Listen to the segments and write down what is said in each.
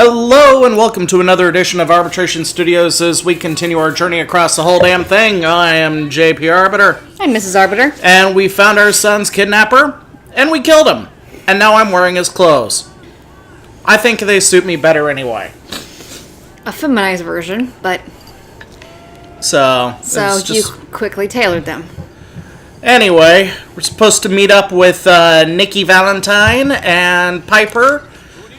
Hello and welcome to another edition of Arbitration Studios as we continue our journey across the whole damn thing. I am JP Arbiter. I'm Mrs. Arbiter. And we found our son's kidnapper, and we killed him. And now I'm wearing his clothes. I think they suit me better anyway. A feminized version, but... So you quickly tailored them. Anyway, we're supposed to meet up with Nikki Valentine and Piper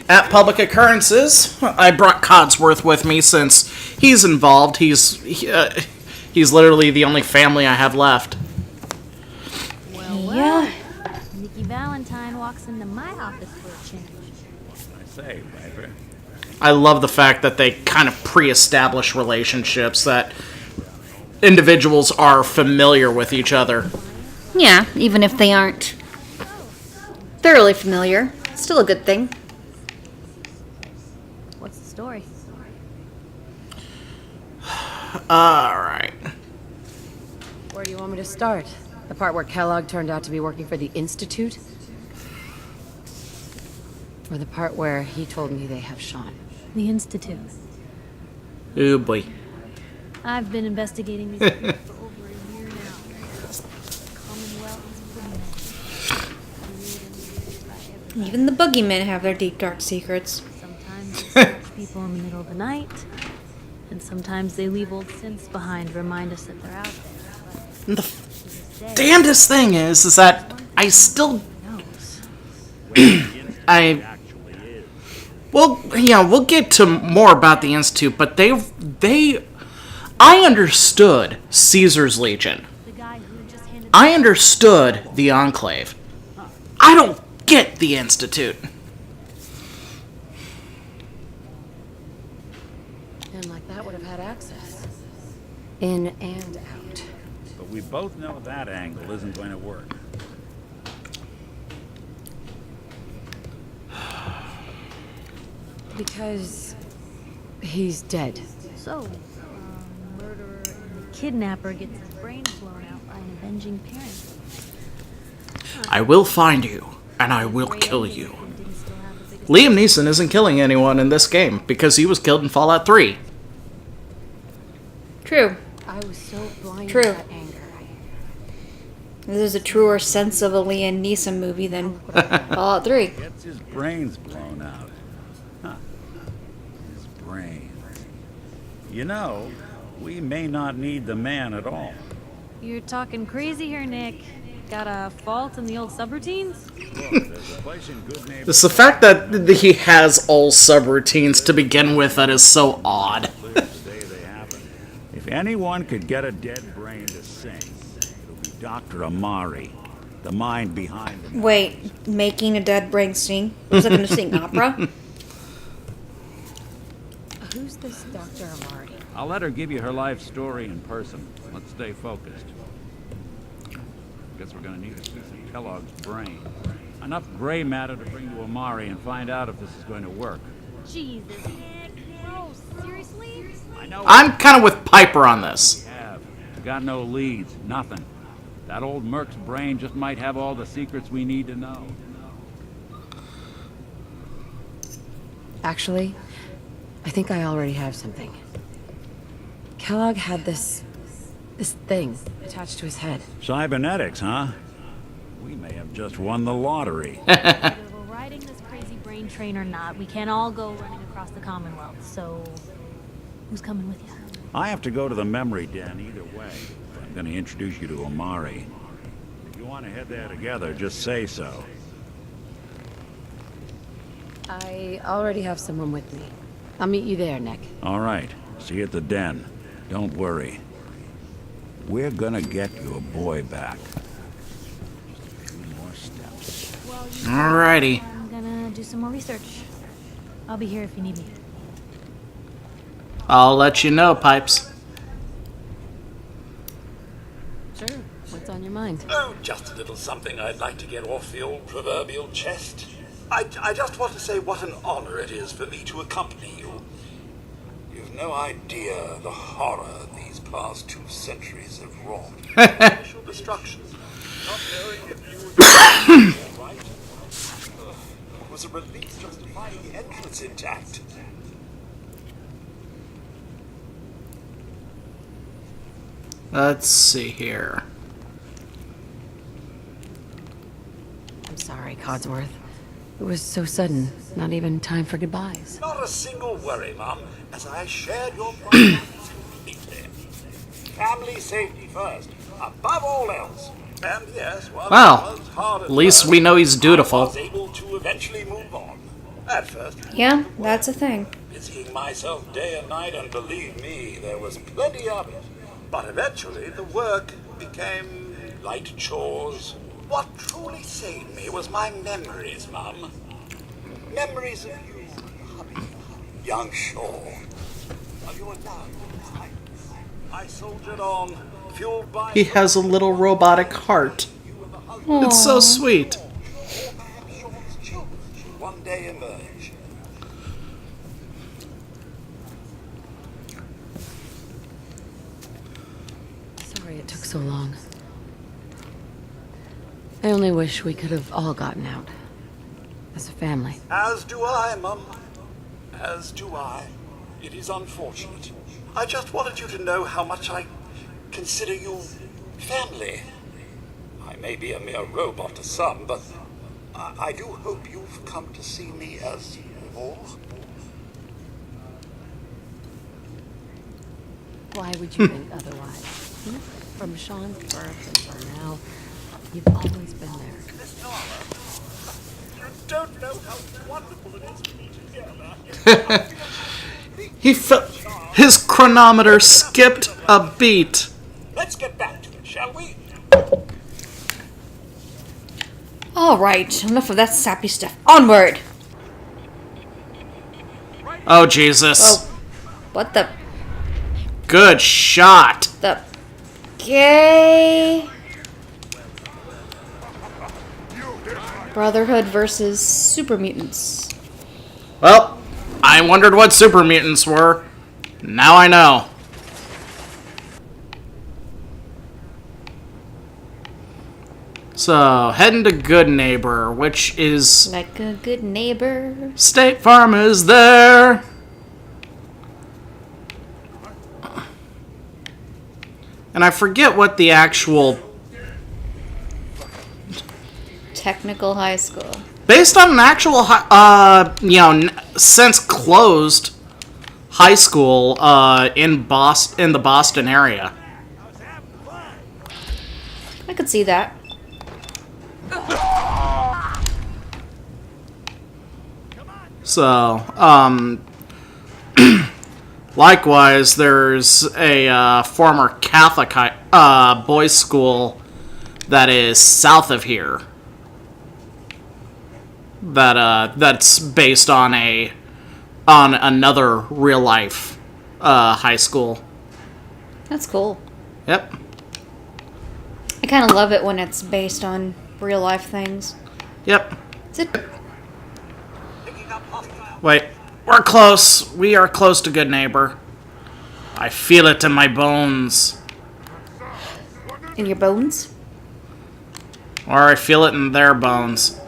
at Public Occurrences. I brought Codsworth with me since he's involved. He's literally the only family I have left. Well, Yeah. Nikki Valentine walks into my office for a change. I say, Piper. I love the fact that they kind of pre-establish relationships, that individuals are familiar with each other. Yeah, even if they aren't thoroughly familiar. Still a good thing. What's the story? Alright. Where do you want me to start? The part where Kellogg turned out to be working for the Institute? Or the part where he told me they have Sean? The Institute. Oh boy. I've been investigating these people for over a year now. Commonwealth's boogeymen. Even the boogeymen have their deep, dark secrets. Sometimes they search people in the middle of the night, and sometimes they leave old synths behind to remind us that they're out there. The damnedest thing is that I still... Well, yeah, we'll get to more about the Institute, but I understood Caesar's Legion. The guy who just handed I understood the Enclave. I don't get the Institute. And like that would have had access. In and out. But we both know that angle isn't going to work. Because he's dead. So, murderer and kidnapper gets his brains blown out by an avenging parent. I will find you, and I will kill you. Didn't still have the biggest Liam Neeson isn't killing anyone in this game because he was killed in Fallout 3. True. I was so blind True. to that anger. There's a truer sense of a Liam Neeson movie than Fallout 3. Gets his brains blown out. Huh. His brains. You know, we may not need the man at all. You're talking crazy here, Nick. Got a fault in the old subroutines? Look, there's a place in Good Neighbor. It's the fact that he has all subroutines to begin with that is so odd. Clear the day they happen. If anyone could get a dead brain to sing, it'll be Dr. Amari, the mind behind them. Wait, making a dead brain sing? Was it going to sing opera? Who's this Dr. Amari? I'll let her give you her life story in person. Let's stay focused. Guess we're gonna need a piece of Kellogg's brain. Enough gray matter to bring to Amari and find out if this is going to work. Jesus, Nick. Bro, seriously? I know I'm kind of with Piper on this. we have. We got no leads, nothing. That old Merc's brain just might have all the secrets we need to know. Actually, I think I already have something. Kellogg had this thing attached to his head. Cybernetics, huh? We may have just won the lottery. Whether we're riding this crazy brain train or not, we can't all go running across the Commonwealth, so who's coming with you? I have to go to the memory den either way. But I'm gonna introduce you to Amari. If you want to head there together, just say so. I already have someone with me. I'll meet you there, Nick. All right. See you at the den. Don't worry. We're gonna get your boy back. Just a few more steps. Alrighty. I'm gonna do some more research. I'll be here if you need me. I'll let you know, Pipes. Sure. What's on your mind? Oh, just a little something I'd like to get off the old proverbial chest. I just want to say what an honor it is for me to accompany you. You've no idea the horror these past 2 centuries have wrought. Initial destruction. Not knowing if you would be all right. was a relief just to find the entrance intact. Let's see here. I'm sorry, Codsworth. It was so sudden. Not even time for goodbyes. Not a single worry, Mum, as I shared your priorities completely. Family safety first, above all else. And yes, while Well, it was hard at least we know he's I dutiful. was able to eventually move on. At first, Yeah, that's a thing. busying myself day and night, and believe me, there was plenty of it. But eventually, the work became light chores. What truly saved me was my memories, Mum. Memories of you, hubby, young Shaw, of your love. I soldiered on, fueled by He has a little robotic heart. It's so sweet. or perhaps Shaw's children should one day emerge. Sorry it took so long. I only wish we could have all gotten out. As a family. As do I, Mum. As do I. It is unfortunate. I just wanted you to know how much I consider you family. I may be a mere robot to some, but I do hope you've come to see me as more. Why would you think otherwise? Hmm? From Sean's birth until now, you've always been there. Miss Nara, you don't know how wonderful it is to be together. He his chronometer skipped a beat. Let's get back to it, shall we? Alright, enough of that sappy stuff. Onward! Oh, Jesus. Oh, what the... Good shot. the... gay... Brotherhood versus super mutants. Well, I wondered what super mutants were. Now I know. So, heading to Good Neighbor, which is... Like a good neighbor. State Farm is there. And I forget what the actual... Technical high school. Based on an actual, since closed high school in the Boston area. I could see that. So, likewise, there's a former Catholic boys' school that is south of here. That's based on another real life high school. That's cool. Yep. I kind of love it when it's based on real life things. Yep. Is it? Wait, we're close. We are close to Good Neighbor. I feel it in my bones. In your bones? Or I feel it in their bones.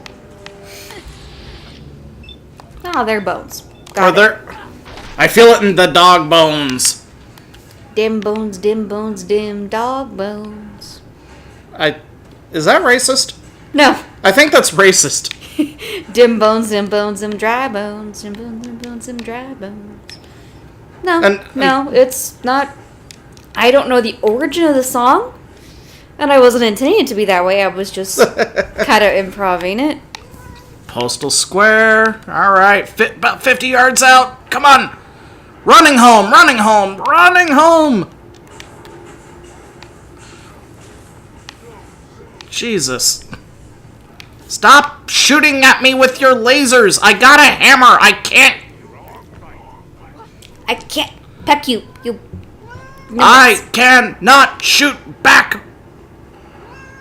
Ah, they're bones. Or Got it. their... I feel it in the dog bones. Dim bones, dim bones, dim dog bones. Is that racist? No. I think that's racist. Dim bones, dim dry bones, dim bones, dim dry bones. No, no, it's not. I don't know the origin of the song, and I wasn't intending it to be that way. I was just kind of improvising it. Postal Square. All right, about 50 yards out. Come on. Running home, running home, running home. Jesus. Stop shooting at me with your lasers. I got a hammer. I can't peck you. You. I cannot shoot back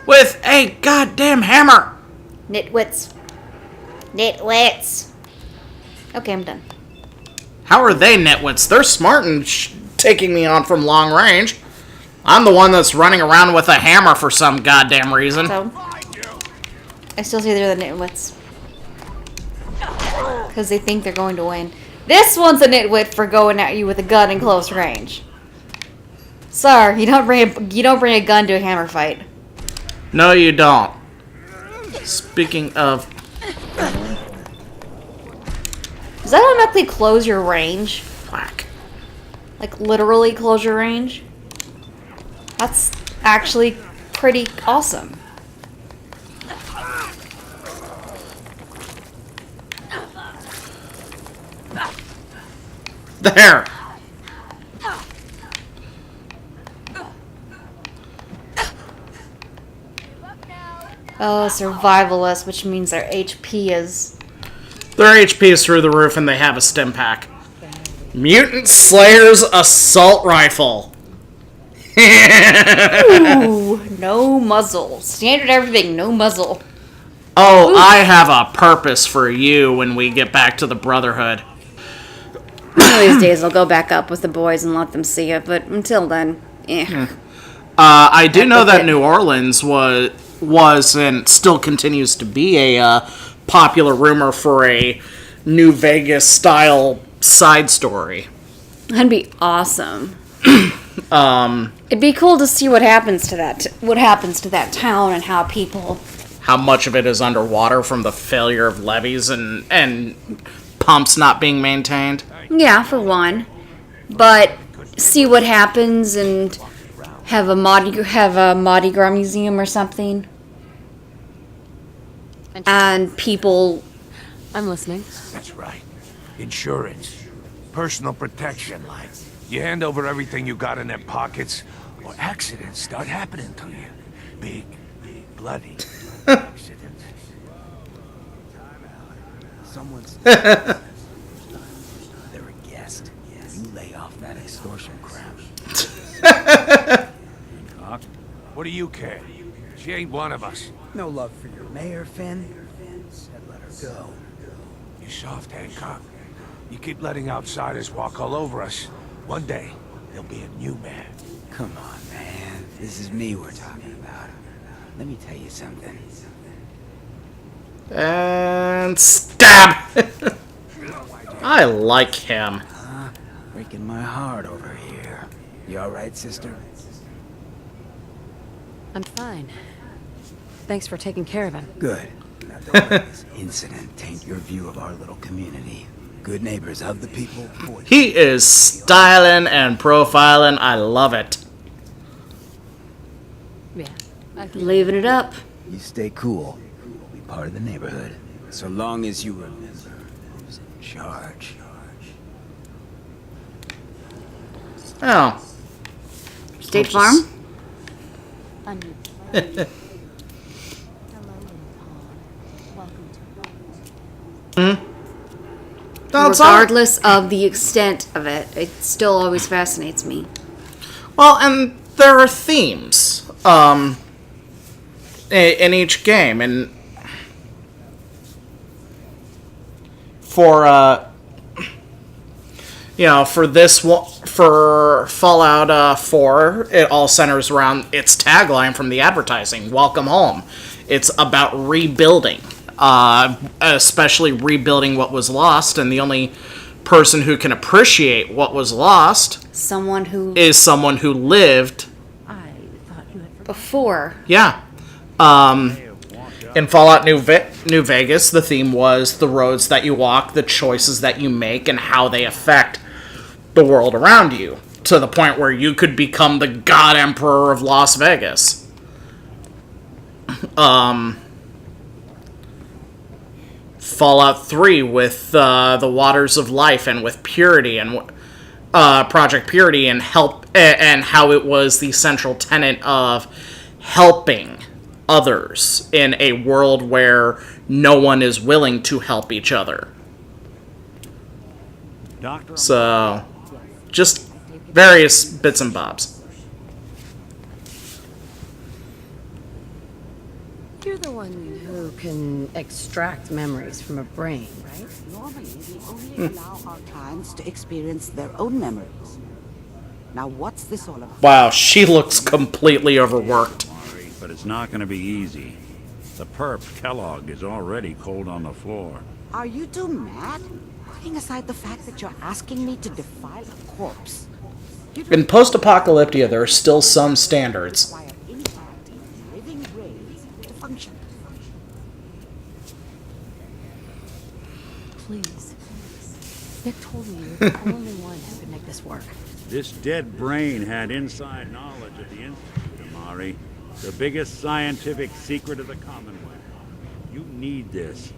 with a goddamn hammer. Nitwits. Nitwits. Okay, I'm done. How are they nitwits? They're smart and taking me on from long range. I'm the one that's running around with a hammer for some goddamn reason. So, I still say they're the nitwits. because they think they're going to win. This one's a nitwit for going at you with a gun in close range. Sir, you don't bring a gun to a hammer fight. No, you don't. Speaking of... Does that automatically close your range? Whack. Like, literally close your range? That's actually pretty awesome. There! Oh, survivalist, which means their HP is... Their HP is through the roof and they have a stim pack. Mutant Slayer's Assault Rifle. Ooh, no muzzle. Standard everything, no muzzle. Oh, I have a purpose for you when we get back to the Brotherhood. One of these days I'll go back up with the boys and let them see it, but until then, eh. I do know that New Orleans was and still continues to be a popular rumor for a New Vegas style side story. That'd be awesome. It'd be cool to see what happens to that town and How much of it is underwater from the failure of levees and pumps not being maintained. Yeah, for one. But see what happens and have a Mardi Gras museum or something. And people... I'm listening. That's right. Insurance. Personal protection, like. You hand over everything you got in their pockets, or accidents start happening to you. Big, bloody accidents. Someone's... They're a guest. You lay off that extortion crap. What do you care? She ain't one of us. No love for your mayor, Finn? Said let her go. You soft, Hancock. You keep letting outsiders walk all over us. One day, there'll be a new man. Come on, man. This is me we're talking about. Let me tell you something. And stab! I like him. Breaking my heart over here. You alright, sister? I'm fine. Thanks for taking care of him. Good. Now don't let this incident taint your view of our little community. Good neighbors of the people. He is styling and profiling. I love it. Yeah. Leaving it up. You stay cool. Be part of the neighborhood. So long as you remember who's in charge. Oh. State Farm? Regardless of the extent of it, it still always fascinates me. Well, and there are themes in each game, and for for this one, for Fallout 4, it all centers around its tagline from the advertising: "Welcome home." It's about rebuilding, especially rebuilding what was lost, and the only person who can appreciate what was lost is someone who lived before. Yeah. In Fallout New Vegas, the theme was the roads that you walk, the choices that you make, and how they affect the world around you, to the point where you could become the God Emperor of Las Vegas. Fallout 3 with the Waters of Life and with Purity and Project Purity and how it was the central tenet of helping others in a world where no one is willing to help each other. So, just various bits and bobs. You're the one who can extract memories from a brain, right? Normally, we only allow our clients to experience their own memories. Now, what's this all about? Wow, she looks completely overworked. But it's not going to be easy. The perp, Kellogg, is already cold on the floor. Are you two mad? Putting aside the fact that you're asking me to defile a corpse. In post-apocalyptia, there are still some standards. Require intact, living brains to function. Please. Nick told me you were the only one who could make this work. This dead brain had inside knowledge of the Institute, Amari. The biggest scientific secret of the Commonwealth. You need this,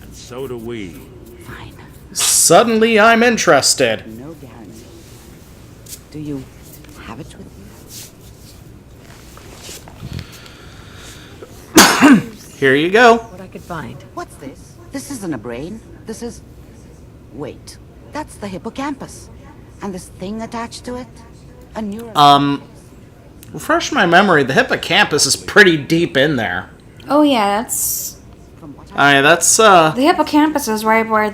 and so do we. Fine. Suddenly, I'm interested. No guarantee. Do you have it with you? Here you go. What I could find. What's this? This isn't a brain. This is... Wait. That's the hippocampus. And this thing attached to it? A neuron. Refresh my memory, the hippocampus is pretty deep in there. Oh yeah, that's From what That's, the hippocampus is right where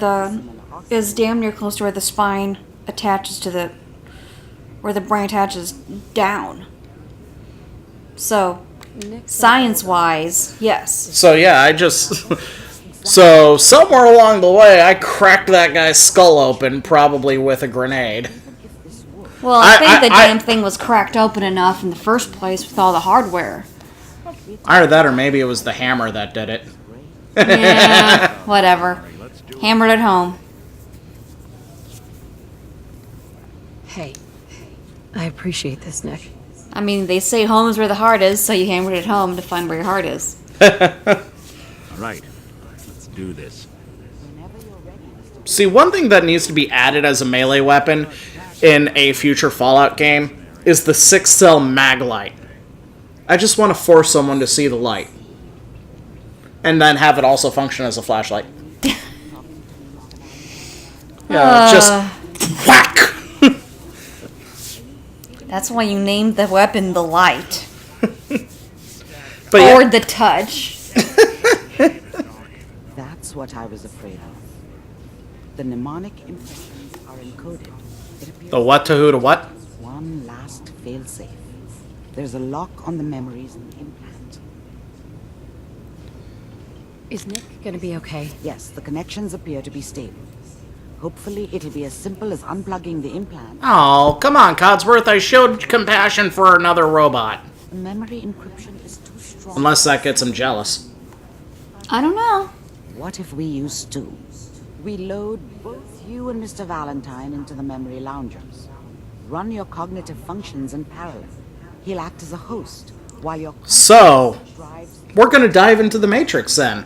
is damn near close to where the spine attaches to where the brain attaches down. So, science-wise, yes. So yeah, I just... So, somewhere along the way, I cracked that guy's skull open, probably with a grenade. Well, I think the damn thing was cracked open enough in the first place with all the hardware. Either that or maybe it was the hammer that did it. Yeah, whatever. Hammered it home. Hey, I appreciate this, Nick. I mean, they say home is where the heart is, so you hammered it home to find where your heart is. All right, let's do this. See, one thing that needs to be added as a melee weapon in a future Fallout game is the 6-cell mag light. I just want to force someone to see the light. And then have it also function as a flashlight. Yeah, just whack! That's why you named the weapon the light. But Or yeah, the touch. That's what I was afraid of. The mnemonic impressions are encoded. It appears the what to who to what? one last failsafe. There's a lock on the memories in the implant. Is Nick gonna be okay? Yes, the connections appear to be stable. Hopefully, it'll be as simple as unplugging the implant. Oh, come on, Codsworth. I showed compassion for another robot. The memory encryption is too strong. Unless that gets him jealous. I don't know. What if we use two? We load both you and Mr. Valentine into the memory loungers. Run your cognitive functions in parallel. He'll act as a host, while your So, drives... we're gonna dive into the Matrix then.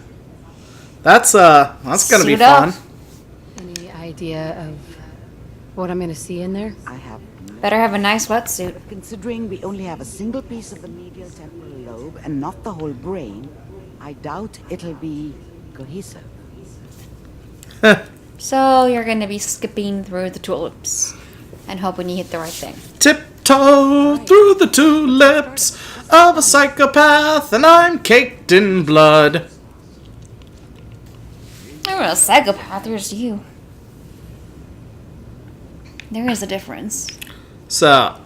That's gonna be Suit up. fun. Any idea of what I'm gonna see in there? I have... Better have a nice wetsuit. Considering we only have a single piece of the medial temporal lobe and not the whole brain, I doubt it'll be cohesive. So you're going to be skipping through the tulips and hoping you hit the right thing. Tiptoe through the tulips of a psychopath, and I'm caked in blood. I'm not a psychopath, there's you. There is a difference. So,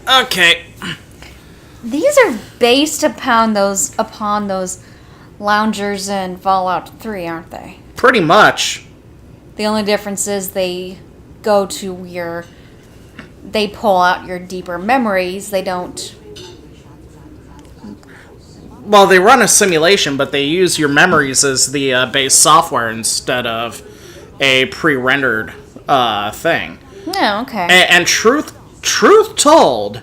okay. These are based upon those loungers in Fallout 3, aren't they? Pretty much. The only difference is they go to they pull out your deeper memories. They don't. Well, they run a simulation, but they use your memories as the base software instead of a pre-rendered thing. Yeah, okay. And truth told,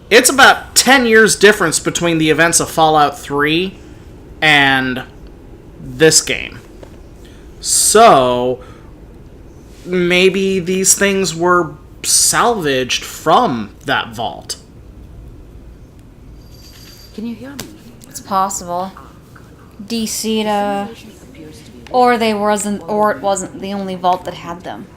it's about 10 years difference between the events of Fallout 3 and this game. So, maybe these things were salvaged from that vault. Can you hear me? It's possible. DC to, or it wasn't the only vault that had them.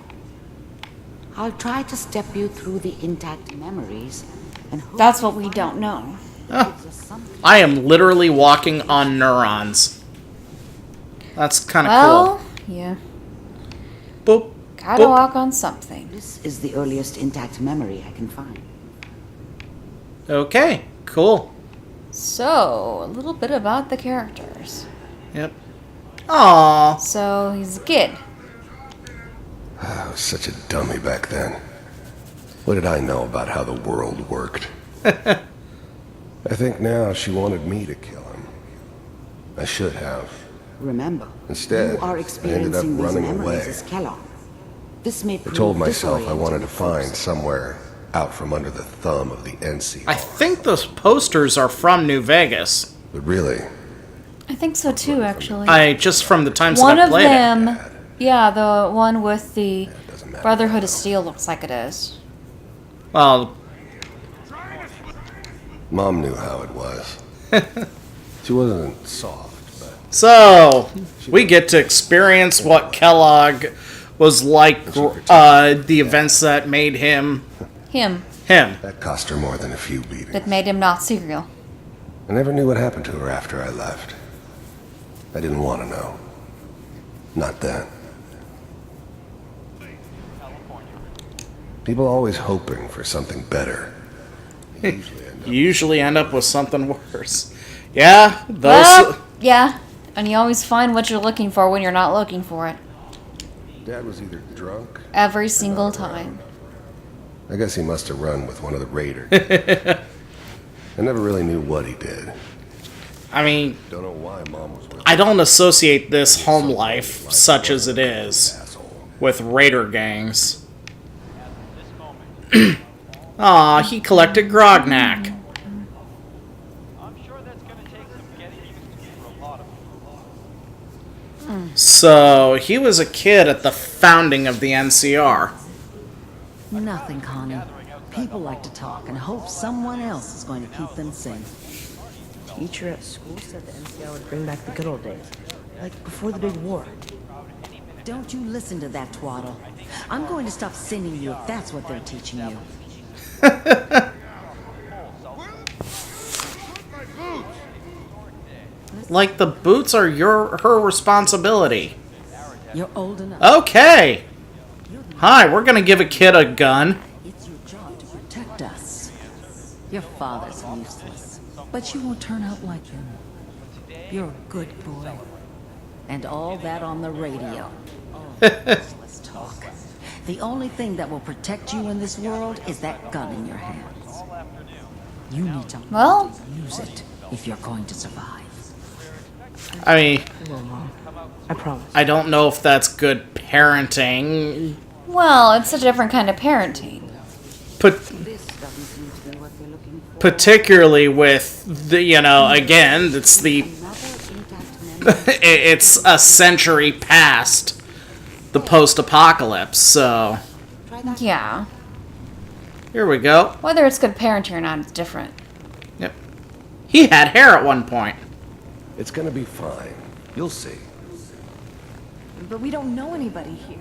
I'll try to step you through the intact memories and hope That's what we don't know. gives us something. I am literally walking on neurons. That's kind of Well, yeah. cool. Boop. Gotta boop. walk on something. This is the earliest intact memory I can find. Okay, cool. So, a little bit about the characters. Yep. Aw. So he's a kid. I was such a dummy back then. What did I know about how the world worked? I think now she wanted me to kill him. I should have. Remember, Instead, you are I ended up experiencing these running memories away. as Kellogg. This may I prove told myself I disorienting wanted to to find folks. somewhere out from under the thumb of the NCR. I think those posters are from New Vegas. But really, I think so too, actually. Just from the times One that I of played it. them, yeah, the one with the doesn't matter. Brotherhood of Steel looks like it is. Well, Mom knew how it was. She wasn't soft, but so we get to experience what Kellogg was like, the events that made him Him. him. that cost her more than a few beatings. That made him not cereal. I never knew what happened to her after I left. I didn't want to know. Not then. People always hoping for something better. They You usually end up with something worse. Yeah, those. Well, yeah. And you always find what you're looking for when you're not looking for it. Dad was either drunk. Every single time. I guess he must have run with one of the raiders. I never really knew what he did. I mean, Don't know why Mom was with I don't associate this home life, such as it is, asshole. with raider gangs. Aw, he collected Grognak. So, he was a kid at the founding of the NCR. Nothing, Connie. People like to talk and hope someone else is going to keep them safe. Teacher at school said the NCR would bring back the good old days, like before the big war. Don't you listen to that twaddle. I'm going to stop sending you if that's what they're teaching you. Like the boots are her responsibility. You're old enough. Okay. Hi, we're gonna give a kid a gun. It's your job to protect us. Your father's useless, but you won't turn out like him. You're a good boy. And all that on the radio. Let's talk. The only thing that will protect you in this world is that gun in your hands. You need to use it if you're going to survive. I mean, I will, Mom. I promise. I don't know if that's good parenting. Well, it's a different kind of parenting. Particularly with the, again, it's the it's a century past the post-apocalypse, so Yeah. here we go. Whether it's good parenting or not, it's different. Yep. He had hair at one point. It's gonna be fine. You'll see. But we don't know anybody here.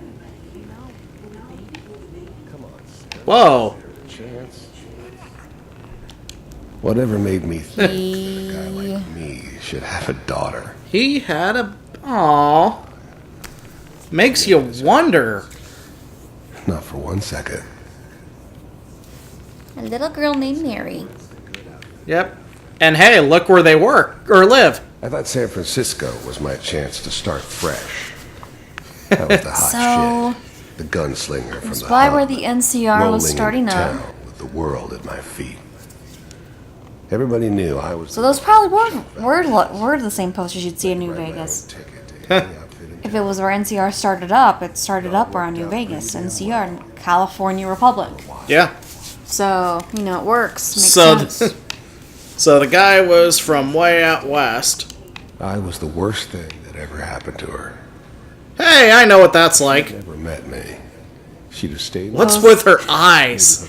Come on, Sam. Whoa. Chance. Whatever made me think a guy like me should have a daughter. He had a... Aw. Makes you wonder. Not for 1 second. A little girl named Mary. Yep. And hey, look where they work, or live. I thought San Francisco was my chance to start fresh. That was the hot shit. The gunslinger from It's the by hub, where the NCR was rolling starting into up. town with the world at my feet. Everybody knew I was So those probably were the same posters you'd see in New Vegas. If it was where NCR started up, it started up around New Vegas, NCR, California Republic. Yeah. So, it works. Makes So, sense. so the guy was from way out west. I was the worst thing that ever happened to her. Hey, I know what that's like. She never met me. She'd have stayed. What's with her eyes?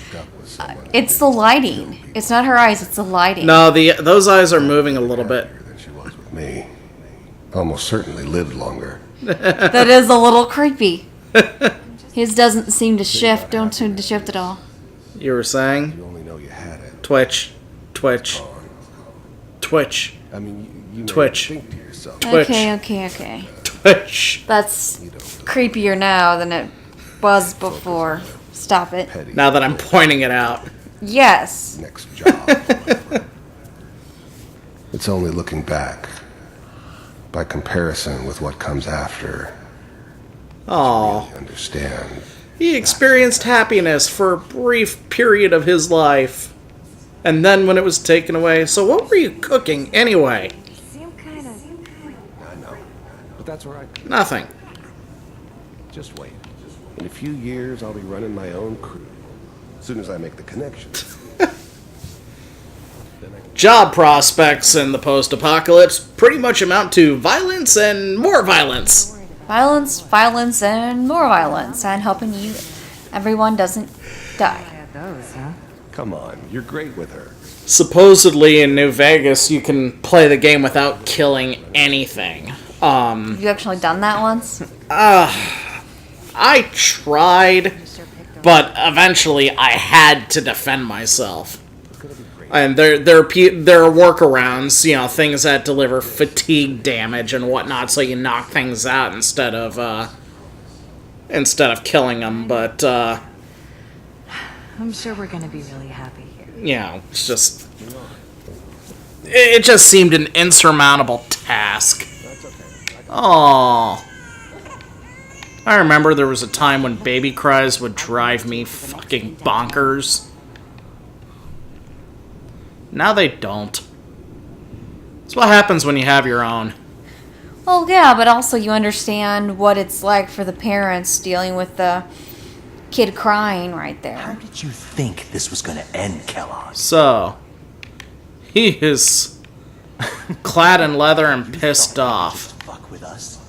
It's the lighting. It's not her eyes, it's the lighting. No, those eyes are moving a little bit. With me. Almost certainly lived longer. That is a little creepy. His doesn't seem to shift, don't seem to shift at all. You were saying? You only know you had it. Twitch. Twitch. Twitch. I mean, you Twitch. think to yourself. Twitch. Okay. Twitch. That's creepier now than it was before. Stop it. Now that I'm pointing it out. Yes. Next job. It's only looking back. by comparison with what comes after. Oh, Understand. he experienced happiness for a brief period of his life. And then when it was taken away. So what were you cooking anyway? I know. But that's all right. Nothing. Just wait. In a few years, I'll be running my own crew. As soon as I make the connection. Job prospects in the post-apocalypse pretty much amount to violence and more violence. Violence, violence, and more violence, and hoping everyone doesn't die. Come on, you're great with her. Supposedly in New Vegas, you can play the game without killing anything. Have you actually done that once? I tried, but eventually I had to defend myself. And there are workarounds, you know, things that deliver fatigue damage and whatnot, so you knock things out instead of killing them. But I'm sure we're gonna be really happy here. you know, it's just it just seemed an insurmountable task. Oh. I remember there was a time when baby cries would drive me fucking bonkers. Now they don't. That's what happens when you have your own. Well, yeah, but also you understand what it's like for the parents dealing with the kid crying right there. How did you think this was gonna end, Kellogg? So, he is clad in leather and pissed off. Fuck with us,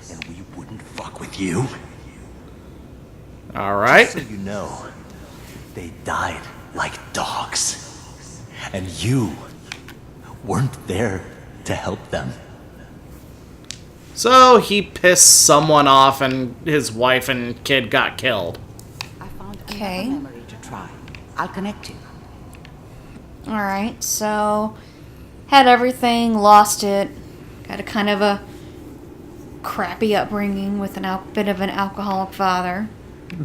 and we wouldn't fuck with you. Alright. So you know, they died like dogs. And you weren't there to help them. So he pissed someone off and his wife and kid got killed. I found Okay. another memory to try. I'll connect you. Alright, so had everything, lost it, got a kind of a crappy upbringing with a bit of an alcoholic father.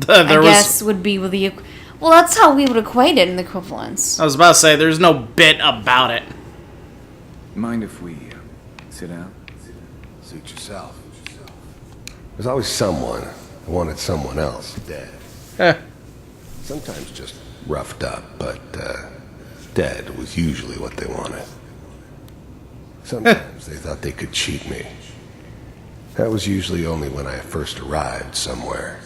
I guess would be with the... Well, that's how we would equate it in the equivalence. I was about to say, there's no bit about it. Mind if we sit down? Suit yourself. There's always someone who wanted someone else dead. Sometimes just roughed up, but dead was usually what they wanted. Sometimes they thought they could cheat me. That was usually only when I first arrived somewhere.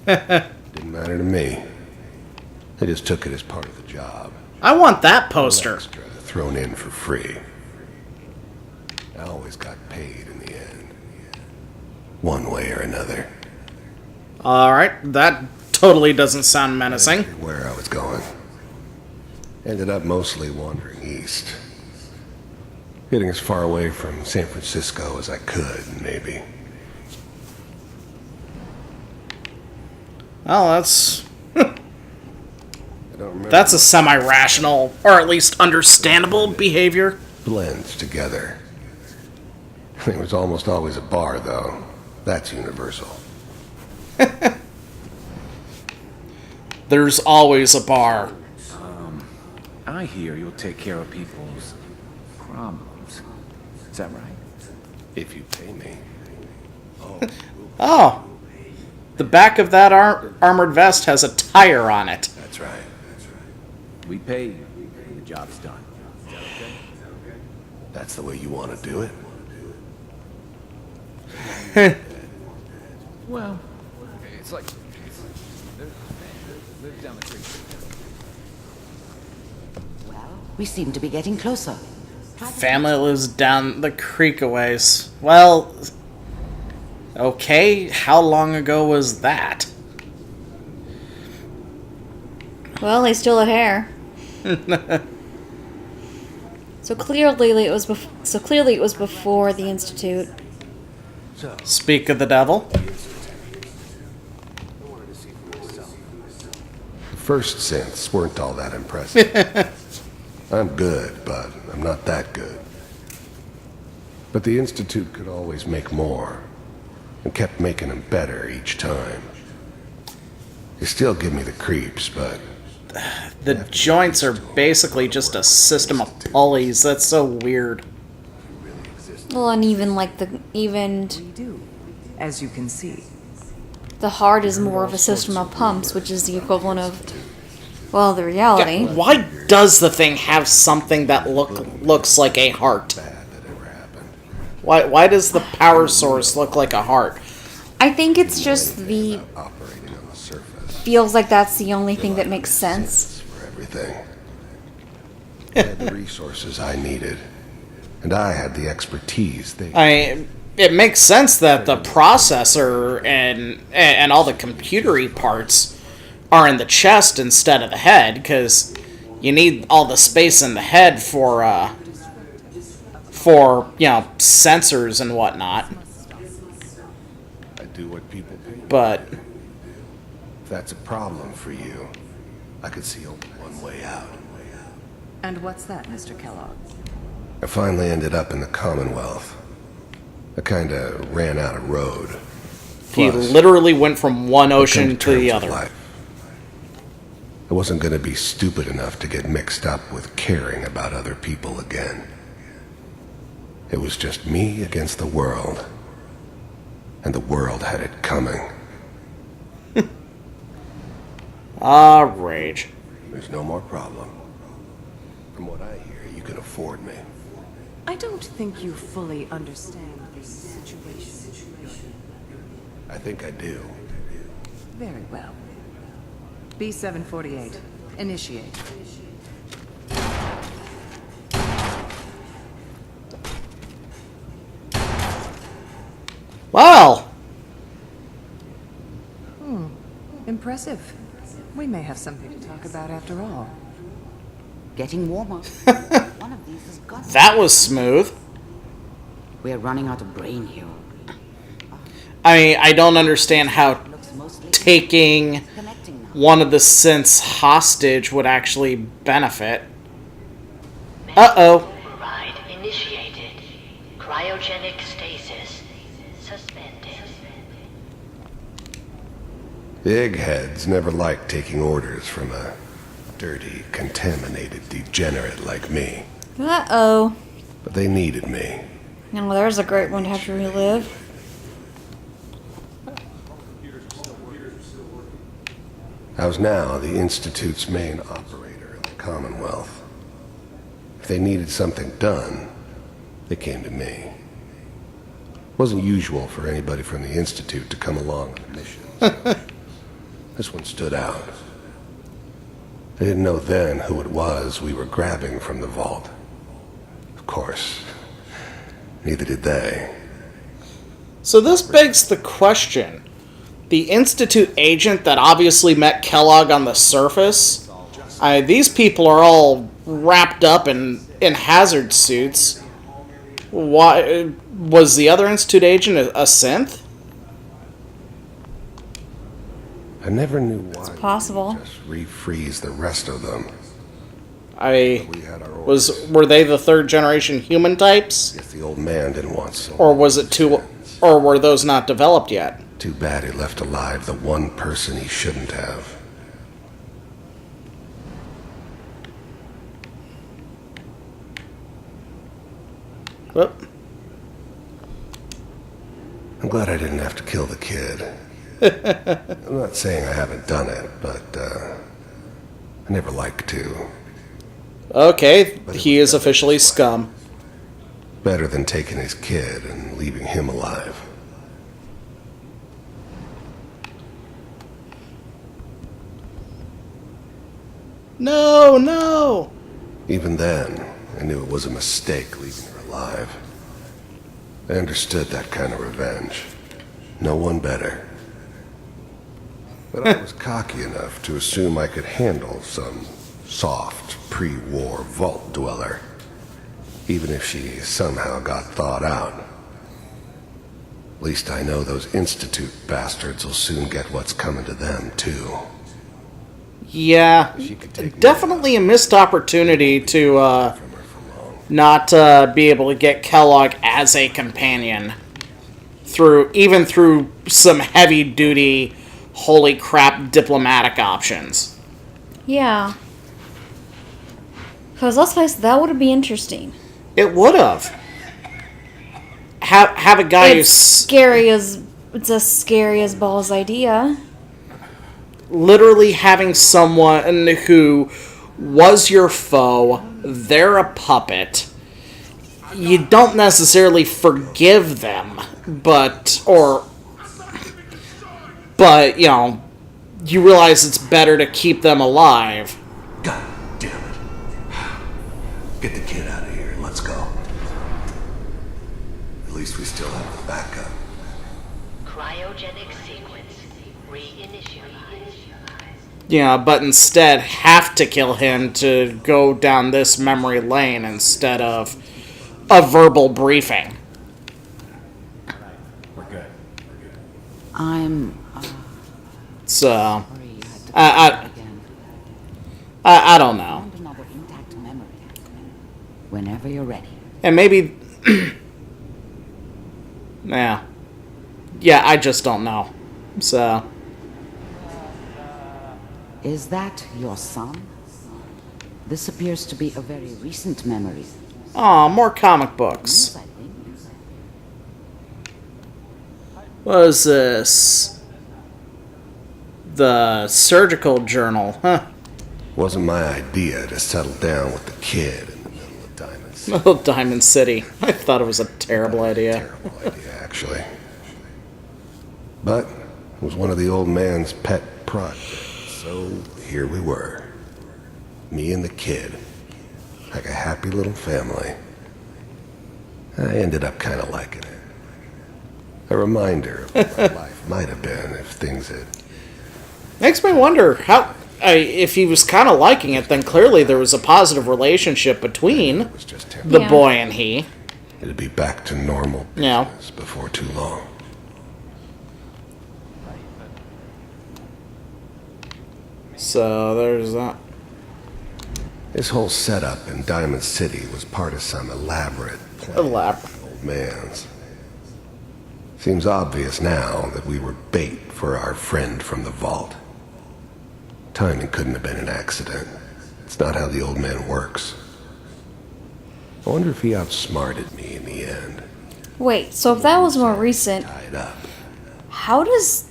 Didn't matter to me. They just took it as part of the job. I want that poster. Extra thrown in for free. I always got paid in the end. One way or another. Alright, that totally doesn't sound menacing. Where I was going. Ended up mostly wandering east. Getting as far away from San Francisco as I could, maybe. Oh, that's a semi-rational, or at least understandable behavior. Blends together. There was almost always a bar, though. That's universal. There's always a bar. I hear you'll take care of people's problems. Is that right? If you pay me. Oh. The back of that armored vest has a tire on it. That's right. We pay you. The job's done. Is that okay? That's the way you want to do it? Well, it's like... Live down the creek. Well, we seem to be getting closer. Family lives down the creek a ways. Well, okay, how long ago was that? Well, they still had hair. So clearly it was before the Institute. Speak of the devil. The first synths weren't all that impressive. I'm good, but I'm not that good. But the Institute could always make more, and kept making them better each time. They still give me the creeps, but... The joints are basically just a system of pulleys. That's so weird. Well, and even We do, as you can see. the heart is more of a system of pumps, which is the equivalent of, well, the reality. Yeah, why does the thing have something that looks like a heart? Why does the power source look like a heart? I think it's just feels like that's the only thing that makes sense. For everything. I had the resources I needed, and I had the expertise it makes sense that the processor and all the computery parts are in the chest instead of the head, because you need all the space in the head for sensors and whatnot. I do what people pay. But if that's a problem for you, I could see only one way out. And what's that, Mr. Kellogg? I finally ended up in the Commonwealth. I kinda ran out of road. he Plus, literally went from one ocean to the terms with other. life. I wasn't gonna be stupid enough to get mixed up with caring about other people again. It was just me against the world. And the world had it coming. Rage. There's no more problem. From what I hear, you can afford me. I don't think you fully understand this situation. I think I do. Very well. B-748, initiate. Wow. Impressive. We may have something to talk about after all. Getting warmer. One of these is gone. That was smooth. We're running out of brain here. I don't understand how taking one of the synths hostage would actually benefit. Uh-oh. Override initiated. Cryogenic stasis suspended. The eggheads never liked taking orders from a dirty, contaminated degenerate like me. Uh-oh. But they needed me. Now, there's a great one to have to relive. I was now the Institute's main operator in the Commonwealth. If they needed something done, they came to me. It wasn't usual for anybody from the Institute to come along on missions. This one stood out. They didn't know then who it was we were grabbing from the vault. Of course, neither did they. So this begs the question. The Institute agent that obviously met Kellogg on the surface, these people are all wrapped up in hazard suits. Why was the other Institute agent a synth? I never knew why. It's possible. Just refreeze the rest of them. Were they the third generation human types? Guess the old man didn't want so. Or were those not developed yet? Too bad he left alive the one person he shouldn't have. Whoop. I'm glad I didn't have to kill the kid. I'm not saying I haven't done it, but I never like to. Okay, he is officially scum. Better than taking his kid and leaving him alive. No, no! Even then, I knew it was a mistake leaving her alive. I understood that kind of revenge. No one better. But I was cocky enough to assume I could handle some soft, pre-war vault dweller, even if she somehow got thawed out. At least I know those Institute bastards will soon get what's coming to them, too. Yeah, definitely a missed opportunity to not be able to get Kellogg as a companion even through some heavy-duty, holy crap diplomatic options. Yeah. Because let's face it, that would be interesting. It would have. have a guy It's scary as balls idea. Literally having someone who was your foe, they're a puppet. You don't necessarily forgive them, but you know, you realize it's better to keep them alive. God damn it. Get the kid out of here and let's go. At least we still have the backup. Cryogenic sequence reinitialized. Yeah, but instead have to kill him to go down this memory lane instead of a verbal briefing. We're good. I'm So, sorry you had to I again. I don't know. Find another intact memory. Whenever you're ready. And maybe... yeah. Yeah, I just don't know. So... Is that your son? This appears to be a very recent memory. Aw, more comic books. Yes, I think. What is this? The surgical journal, huh? Wasn't my idea to settle down with the kid in the middle of Diamond City. Little Diamond City. I thought it was a terrible idea. Terrible idea, actually. But it was one of the old man's pet projects. So here we were. Me and the kid. Like a happy little family. I ended up kind of liking it. A reminder of what my life might have been if things had... Makes me wonder how... if he was kind of liking it, then clearly there was a positive relationship between the boy and he. It'd be back to normal business before too long. So there's that. This whole setup in Diamond City was part of some elaborate plan. Old man's. Seems obvious now that we were bait for our friend from the vault. Timing couldn't have been an accident. It's not how the old man works. I wonder if he outsmarted me in the end. Wait, so if that was more recent, Tied up. how does...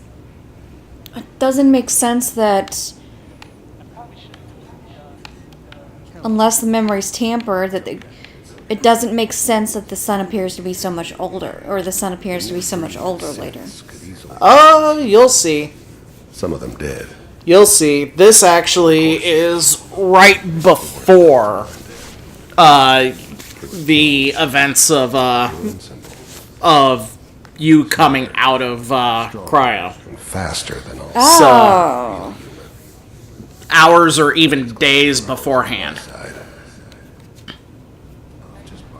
It doesn't make sense that... Unless the memory's tampered, that it doesn't make sense that the son appears to be so much older, or the son appears to be so much older later. Oh, you'll see. Some of them did. You'll see. This actually is right before the events of you coming out of cryo. Faster than all. Oh. So, hours or even days beforehand.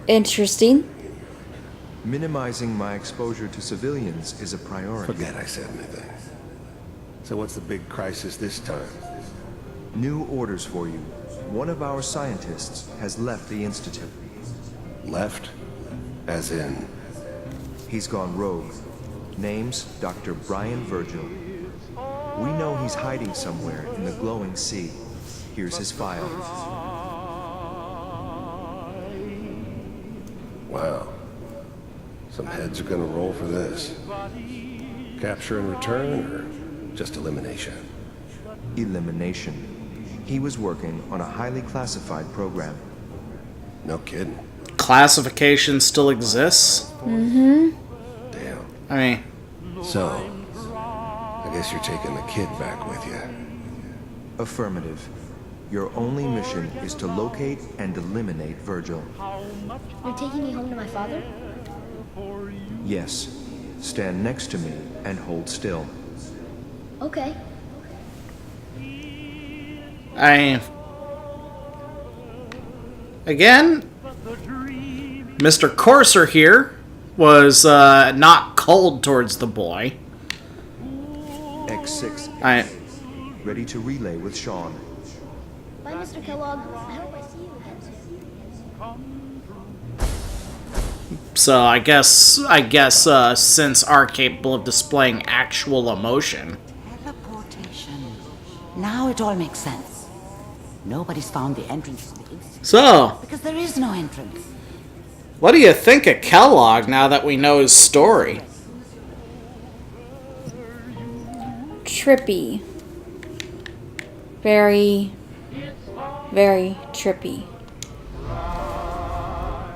Interesting. Minimizing my exposure to civilians is a priority. Forget I said anything. So what's the big crisis this time? New orders for you. One of our scientists has left the Institute. Left? As in? He's gone rogue. Name's Dr. Brian Virgil. We know he's hiding somewhere in the glowing sea. Here's his file. Wow. Some heads are gonna roll for this. Capture and return, or just elimination? Elimination. He was working on a highly classified program. No kidding. Classification still exists? Mm-hmm. Damn. I mean... So, I guess you're taking the kid back with you. Affirmative. Your only mission is to locate and eliminate Virgil. You're taking me home to my father? Yes. Stand next to me and hold still. Okay. Again, Mr. Courser here was not cold towards the boy. X6. Ready to relay with Sean. Bye, Mr. Kellogg. I hope I see you again soon. So I guess since are capable of displaying actual emotion. Teleportation. Now it all makes sense. Nobody's found the entrance to the Institute. So. Because there is no entrance. What do you think of Kellogg now that we know his story? Trippy. Very, very trippy.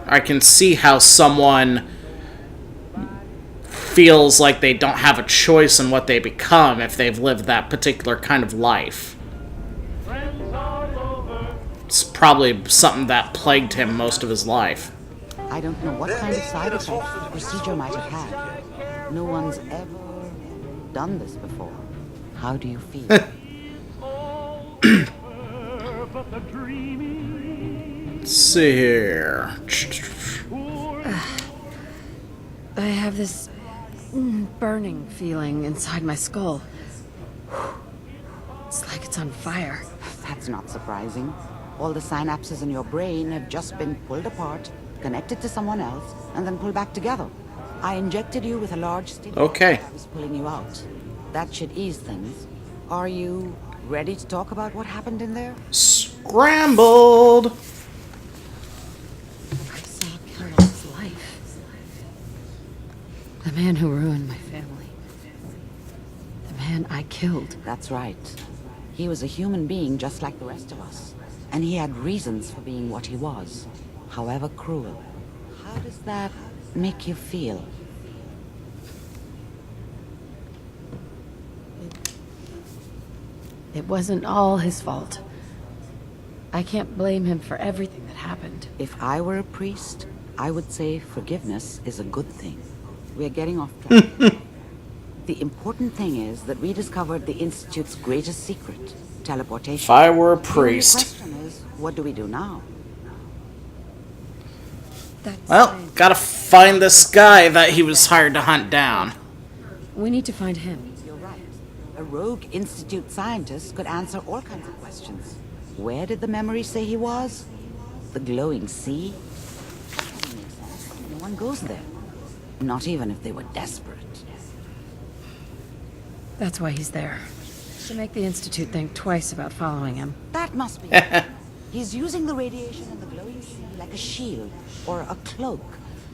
I can see how someone feels like they don't have a choice in what they become if they've lived that particular kind of life. It's probably something that plagued him most of his life. I don't know what kind of side effects the procedure might have had. No one's ever done this before. How do you feel? Let's see here. I have this burning feeling inside my skull. It's like it's on fire. That's not surprising. All the synapses in your brain have just been pulled apart, connected to someone else, and then pulled back together. I injected you with a large stimulus. Okay. I was pulling you out. That should ease things. Are you ready to talk about what happened in there? Scrambled! I saw Kellogg's life. The man who ruined my family. The man I killed. That's right. He was a human being just like the rest of us. And he had reasons for being what he was, however cruel. How does that make you feel? It wasn't all his fault. I can't blame him for everything that happened. If I were a priest, I would say forgiveness is a good thing. We're getting off track. The important thing is that we discovered the Institute's greatest secret, teleportation. If I were a The only priest. question is, what do we do now? Well, gotta find this guy that he was hired to hunt down. We need to find him. You're right. A rogue Institute scientist could answer all kinds of questions. Where did the memory say he was? The glowing sea? That doesn't make sense. No one goes there. Not even if they were desperate. That's why he's there. To make the Institute think twice about following him. That must be it. He's using the radiation in the glowing sea like a shield or a cloak,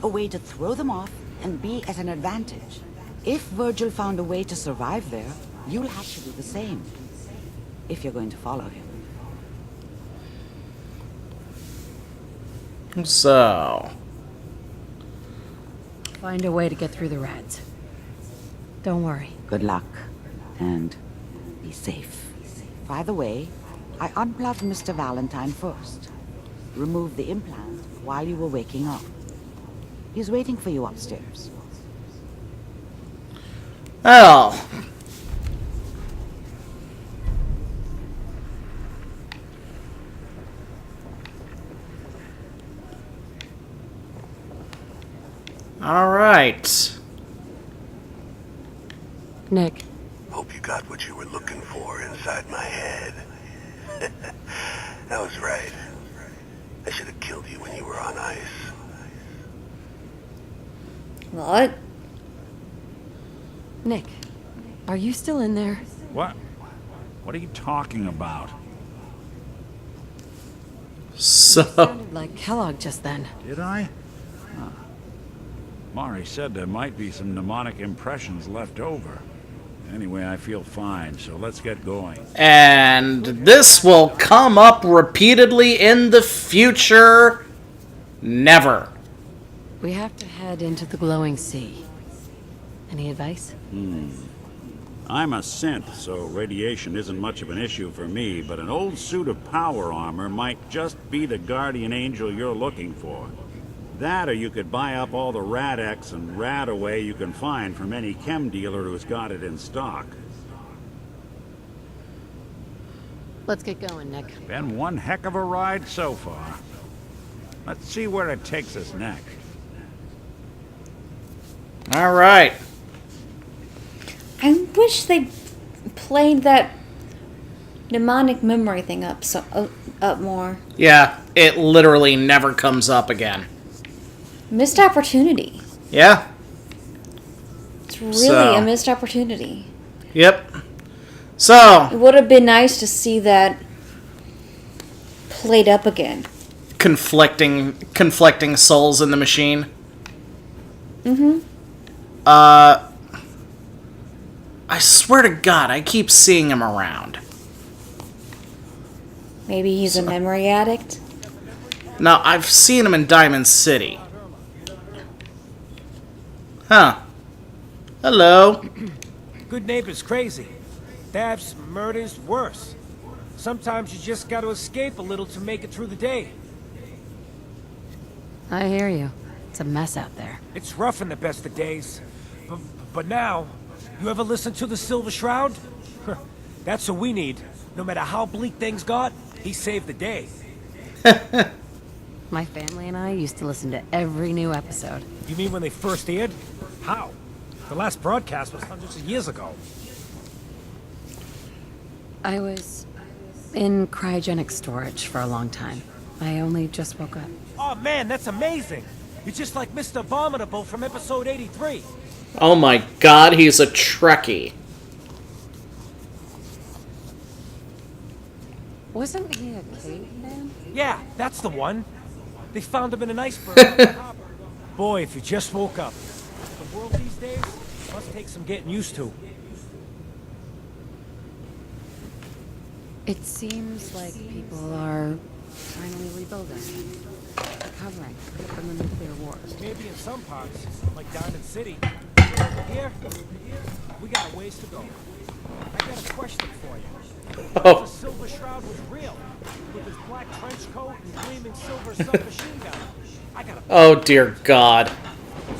a way to throw them off and be at an advantage. If Virgil found a way to survive there, you'll have to do the same. If you're going to follow him. So, Find a way to get through the rats. Don't worry. Good luck. And be safe. By the way, I unplugged Mr. Valentine first. Removed the implant while you were waking up. He's waiting for you upstairs. well. Alright. Nick. Hope you got what you were looking for inside my head. That was right. I should have killed you when you were on ice. What? Nick, are you still in there? What? What are you talking about? So, Sounded like Kellogg just then. Did I? Huh. Mari said there might be some mnemonic impressions left over. Anyway, I feel fine, so let's get going. and this will come up repeatedly in the future. Never. We have to head into the glowing sea. Any advice? I'm a synth, so radiation isn't much of an issue for me, but an old suit of power armor might just be the guardian angel you're looking for. That, or you could buy up all the Rad-X and Rad-Away you can find from any chem dealer who's got it in stock. Let's get going, Nick. Been one heck of a ride so far. Let's see where it takes us next. Alright. I wish they played that mnemonic memory thing up up more. Yeah, it literally never comes up again. Missed opportunity. Yeah. It's really a missed opportunity. Yep. So, It would have been nice to see that played up again. conflicting souls in the machine. Mm-hmm. I swear to God, I keep seeing him around. Maybe he's a memory addict. Now, I've seen him in Diamond City. Huh. Hello. Good neighbors crazy. Thefts, murders, worse. Sometimes you just gotta escape a little to make it through the day. I hear you. It's a mess out there. It's rough in the best of days. But now, you ever listen to the Silver Shroud? That's what we need. No matter how bleak things got, he saved the day. My family and I used to listen to every new episode. You mean when they first aired? How? The last broadcast was hundreds of years ago. I was in cryogenic storage for a long time. I only just woke up. Oh man, that's amazing! You're just like Mr. Abominable from episode 83. Oh my God, he's a Trekkie. Wasn't he a caveman? Yeah, that's the one. They found him in an iceberg. Boy, if you just woke up. The world these days must take some getting used to. It seems like people are finally rebuilding, recovering from the nuclear wars. Maybe in some parts, like Diamond City. Here, we got a ways to go. I got a question for you. Oh. The Silver Shroud was real, with his black trench coat and gleaming silver submachine gun. I got a Oh dear God.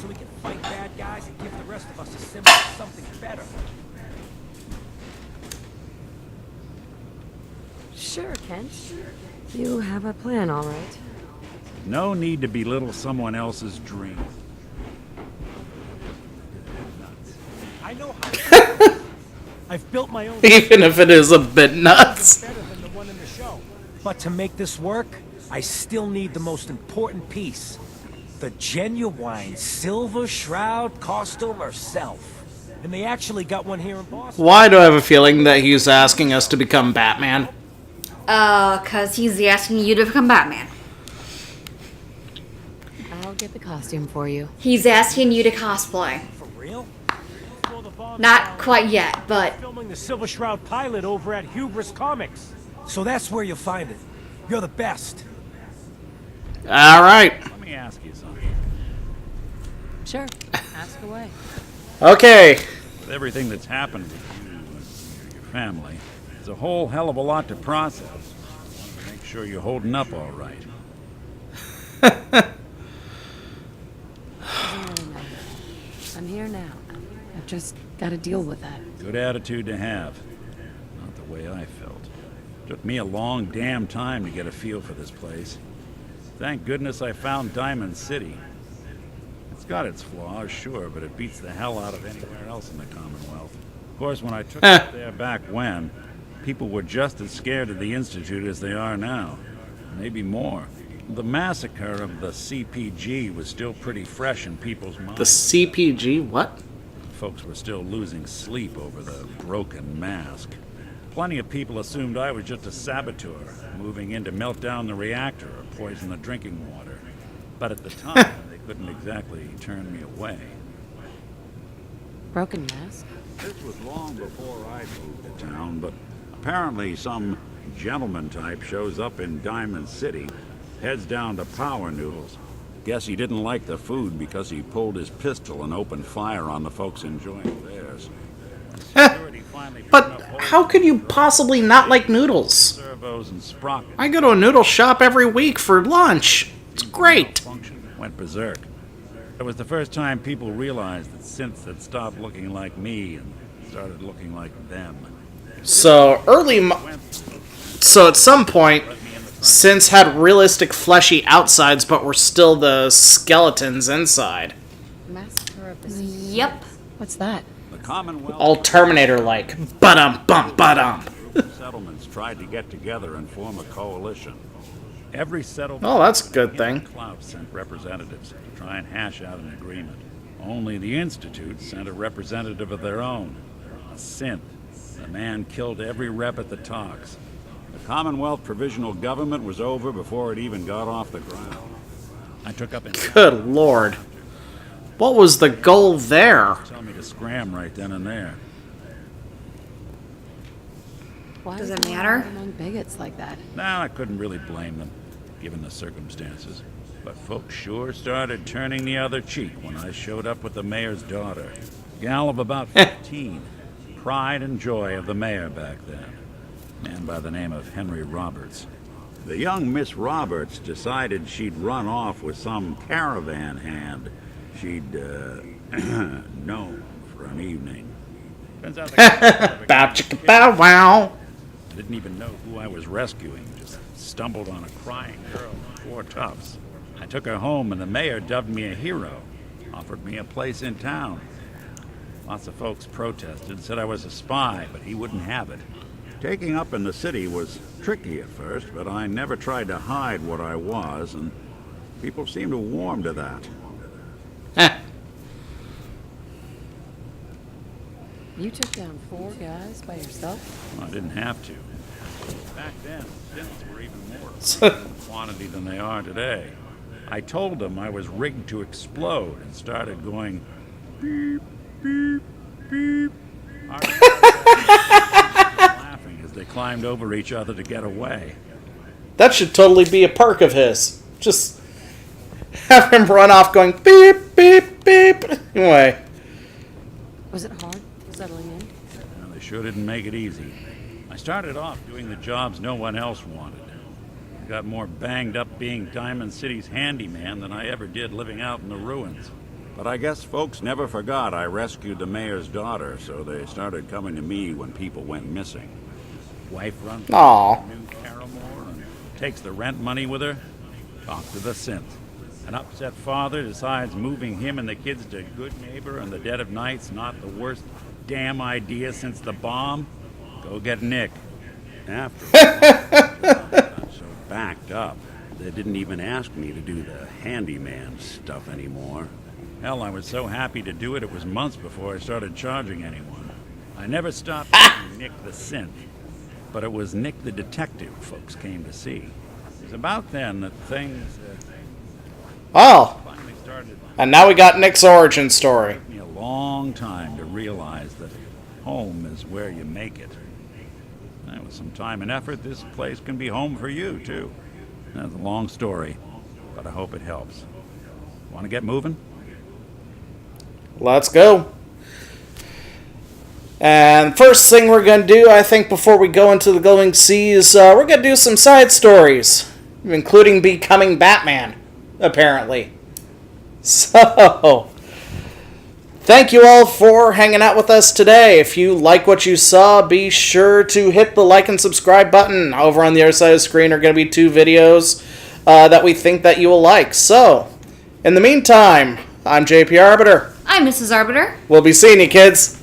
so we can fight bad guys and give the rest of us a symbol of something better. Sure, Kent. You have a plan, all right. No need to belittle someone else's dream. I know how. I've built my own. Even if it is a bit nuts. Better than the one in the show. But to make this work, I still need the most important piece: the genuine Silver Shroud costume herself. And they actually got one here in Boston. Why do I have a feeling that he's asking us to become Batman? 'Cause he's asking you to become Batman. I'll get the costume for you. He's asking you to cosplay. For real? Not quite yet, but Filming the Silver Shroud pilot over at Hubris Comics. So that's where you'll find it. You're the best. All right. Let me ask you something. Sure. Ask away. Okay. With everything that's happened with you and your family, it's a whole hell of a lot to process. I want to make sure you're holding up all right. Doesn't really matter. I'm here now. I've just got to deal with that. Good attitude to have. Not the way I felt. Took me a long damn time to get a feel for this place. Thank goodness I found Diamond City. It's got its flaws, sure, but it beats the hell out of anywhere else in the Commonwealth. Of course, when I took it there back when, people were just as scared of the Institute as they are now. Maybe more. The massacre of the CPG was still pretty fresh in people's minds. The CPG? What? Folks were still losing sleep over the broken mask. Plenty of people assumed I was just a saboteur, moving in to melt down the reactor or poison the drinking water. But at the time, they couldn't exactly turn me away. Broken mask? This was long before I moved to town, but apparently some gentleman type shows up in Diamond City, heads down to Power Noodles. Guess he didn't like the food because he pulled his pistol and opened fire on the folks enjoying theirs. But how could you possibly not like noodles? Servos and sprockets. I go to a noodle shop every week for lunch. It's great. Went berserk. It was the first time people realized that synths had stopped looking like me and started looking like them. So so at some point, synths had realistic fleshy outsides, but were still the skeletons inside. Massacre of the Yep. What's that? The Commonwealth. All Terminator-like. Ba-dum-bum-ba-dum. Settlements tried to get together and form a coalition. Every settlement. Oh, that's a good thing. Cloud sent representatives to try and hash out an agreement. Only the Institute sent a representative of their own. A synth. The man killed every rep at the talks. The Commonwealth Provisional Government was over before it even got off the ground. I took up... Good lord. What was the goal there? Tell me to scram right then and there. Why Does is it there matter? war among bigots like that? No, I couldn't really blame them, given the circumstances. But folks sure started turning the other cheek when I showed up with the mayor's daughter. Gal of about 15. Pride and joy of the mayor back then. Man by the name of Henry Roberts. The young Miss Roberts decided she'd run off with some caravan hand she'd known for an evening. Turns out Bow chicka bow wow. I didn't even know who I was rescuing. Just stumbled on a crying girl with 4 toughs. I took her home and the mayor dubbed me a hero. Offered me a place in town. Lots of folks protested, said I was a spy, but he wouldn't have it. Taking up in the city was tricky at first, but I never tried to hide what I was, and people seemed to warm to that. You took down 4 guys by yourself? I didn't have to. Back then, synths were even more in quantity than they are today. I told them I was rigged to explode and started going beep, beep, beep. Laughing as they climbed over each other to get away. That should totally be a perk of his. Just have him run off going beep, beep, beep. Anyway. Was it hard settling in? Well, they sure didn't make it easy. I started off doing the jobs no one else wanted. I got more banged up being Diamond City's handyman than I ever did living out in the ruins. But I guess folks never forgot I rescued the mayor's daughter, so they started coming to me when people went missing. Wife runs Aww. a new paramour and takes the rent money with her. Talk to the synth. An upset father decides moving him and the kids to Good Neighbor in the dead of night's not the worst damn idea since the bomb. Go get Nick. After I got so backed up, they didn't even ask me to do the handyman stuff anymore. Hell, I was so happy to do it, it was months before I started charging anyone. I never stopped being Nick the synth, but it was Nick the detective folks came to see. It was about then that things Oh. finally started. And now we got Nick's origin story. It took me a long time to realize that home is where you make it. And with some time and effort, this place can be home for you, too. That's a long story, but I hope it helps. Want to get moving? Let's go. And first thing we're going to do, I think, before we go into the Glowing Sea is we're going to do some side stories, including becoming Batman, apparently. So, thank you all for hanging out with us today. If you like what you saw, be sure to hit the like and subscribe button. Over on the other side of the screen are going to be 2 videos that we think that you will like. So, in the meantime, I'm JP Arbiter. I'm Mrs. Arbiter. We'll be seeing you, kids.